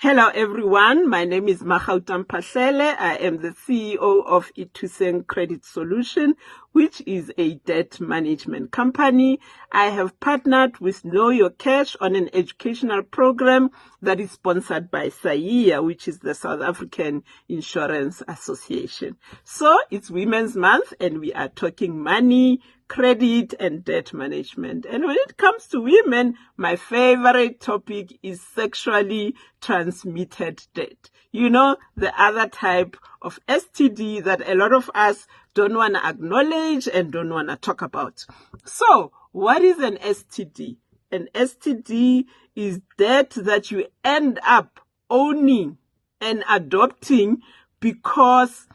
Hello everyone, my name is Magautam Pahlele. I am the CEO of Ithuseng Credit Solution, which is a debt management company. I have partnered with Know Your Cash on an educational program that is sponsored by SAIA, which is the South African Insurance Association. So it's Women's Month and we are talking money, credit and debt management. And when it comes to women, my favorite topic is sexually transmitted debt. You know, the other type of STD that a lot of us don't want to acknowledge and don't want to talk about. So, what is an STD? An STD is debt that you end up owning and adopting because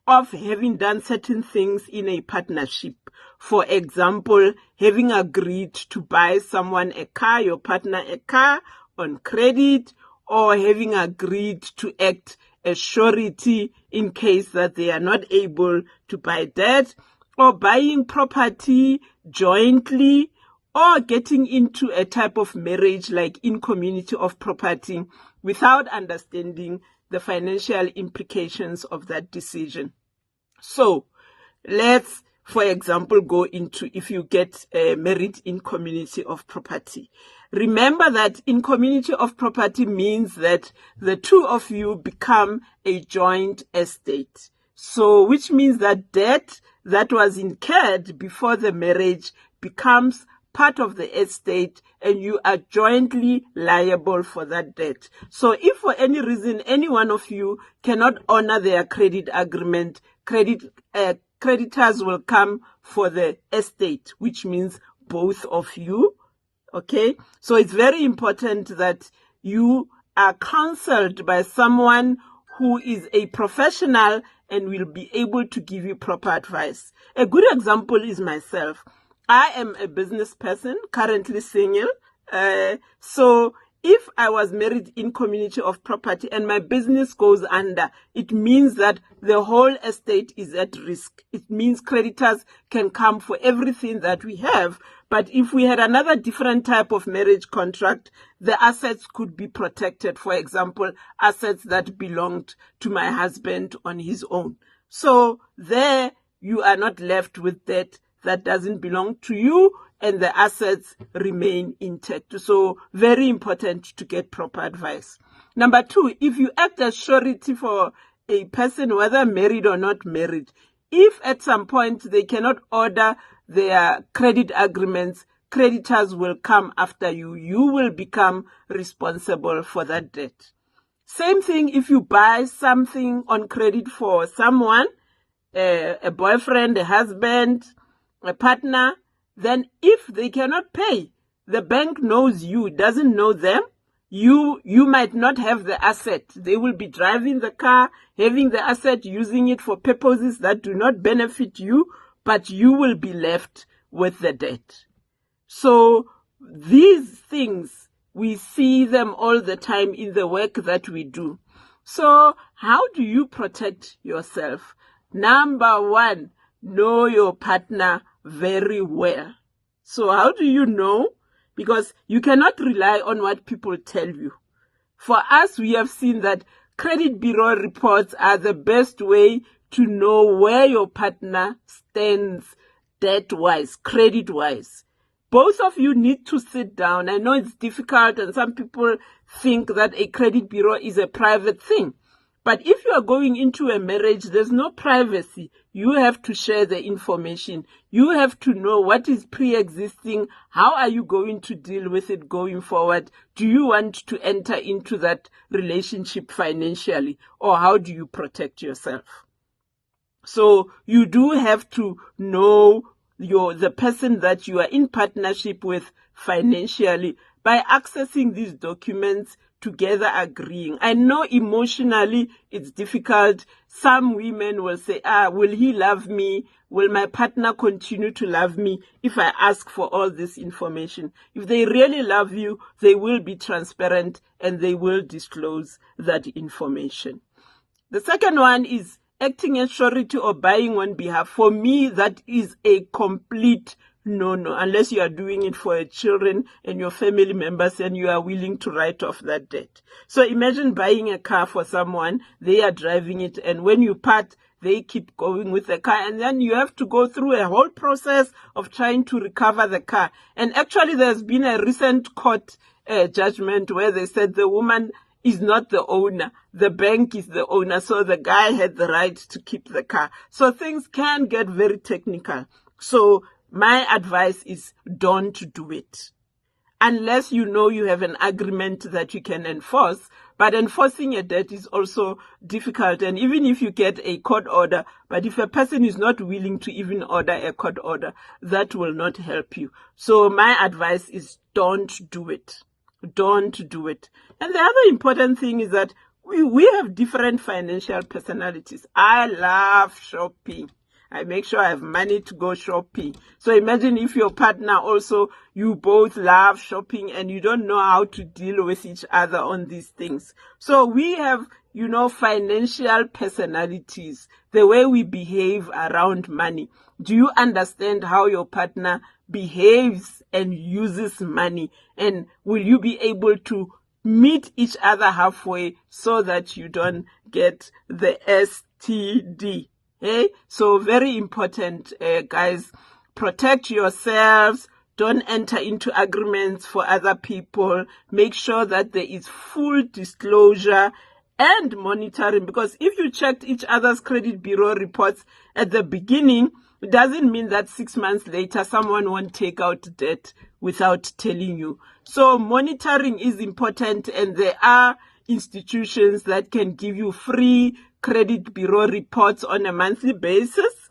of having done certain things in a partnership. For example, having agreed to buy someone a car, your partner a car on credit, or having agreed to act as surety in case that they are not able to buy debt, or buying property jointly, or getting into a type of marriage like in community of property without understanding the financial implications of that decision. So let's, for example, go into if you get married in community of property. Remember that in community of property means that the two of you become a joint estate. So which means that debt that was incurred before the marriage becomes part of the estate and you are jointly liable for that debt. So if for any reason any one of you cannot honor their credit agreement, creditors will come for the estate, which means both of you. Okay, so it's very important that you are counseled by someone who is a professional and will be able to give you proper advice. A good example is myself. I am a business person, currently single. So if I was married in community of property and my business goes under, it means that the whole estate is at risk. It means creditors can come for everything that we have. But if we had another different type of marriage contract, the assets could be protected. For example, assets that belonged to my husband on his own. So there you are not left with debt that doesn't belong to you and the assets remain intact. So very important to get proper advice. Number two, if you act as surety for a person, whether married or not married, if at some point they cannot order their credit agreements, creditors will come after you. You will become responsible for that debt. Same thing if you buy something on credit for someone, a boyfriend, a husband, a partner, then if they cannot pay, the bank knows you, doesn't know them. You might not have the asset. They will be driving the car, having the asset, using it for purposes that do not benefit you, but you will be left with the debt. So these things, we see them all the time in the work that we do. So how do you protect yourself? Number one, know your partner very well. So how do you know? Because you cannot rely on what people tell you. For us, we have seen that credit bureau reports are the best way to know where your partner stands debt-wise, credit-wise. Both of you need to sit down. I know it's difficult and some people think that a credit bureau is a private thing. But if you are going into a marriage, there's no privacy. You have to share the information. You have to know what is pre-existing. How are you going to deal with it going forward? Do you want to enter into that relationship financially? Or how do you protect yourself? So you do have to know the person that you are in partnership with financially by accessing these documents, together agreeing. I know emotionally it's difficult. Some women will say, will he love me? Will my partner continue to love me if I ask for all this information? If they really love you, they will be transparent and they will disclose that information. The second one is acting as surety or buying on behalf. For me, that is a complete No, unless you are doing it for your children and your family members and you are willing to write off that debt. So imagine buying a car for someone, they are driving it, and when you part, they keep going with the car, and then you have to go through a whole process of trying to recover the car. And actually, there's been a recent court judgment where they said the woman is not the owner, the bank is the owner, so the guy had the right to keep the car. So things can get very technical. So my advice is don't do it. Unless you know you have an agreement that you can enforce. But enforcing a debt is also difficult. And even if you get a court order, but if a person is not willing to even order a court order, that will not help you. So my advice is don't do it. Don't do it. And the other important thing is that we have different financial personalities. I love shopping. I make sure I have money to go shopping. So imagine if your partner also, you both love shopping and you don't know how to deal with each other on these things. So we have, financial personalities, the way we behave around money. Do you understand how your partner behaves and uses money? And will you be able to meet each other halfway so that you don't get the STD? Okay? So very important, guys. Protect yourselves. Don't enter into agreements for other people. Make sure that there is full disclosure and monitoring, because if you checked each other's credit bureau reports at the beginning, it doesn't mean that 6 months later someone won't take out debt without telling you. So monitoring is important, and there are institutions that can give you free credit bureau reports on a monthly basis,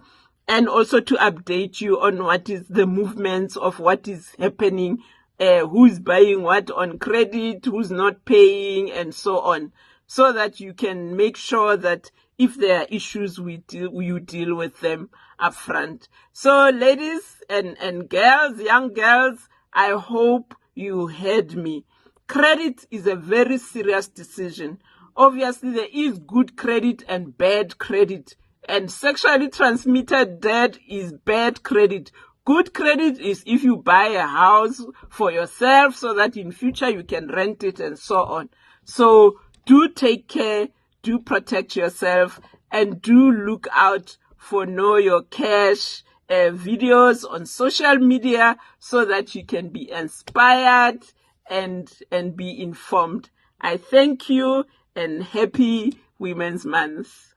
and also to update you on what is the movements of what is happening, who's buying what on credit, who's not paying, and so on, so that you can make sure that if there are issues, you deal with them upfront. So ladies and girls, young girls, I hope you heard me. Credit is a very serious decision. Obviously, there is good credit and bad credit. And sexually transmitted debt is bad credit. Good credit is if you buy a house for yourself so that in future you can rent it and so on. So do take care, do protect yourself, and do look out for Know Your Cash videos on social media so that you can be inspired and be informed. I thank you and happy Women's Month.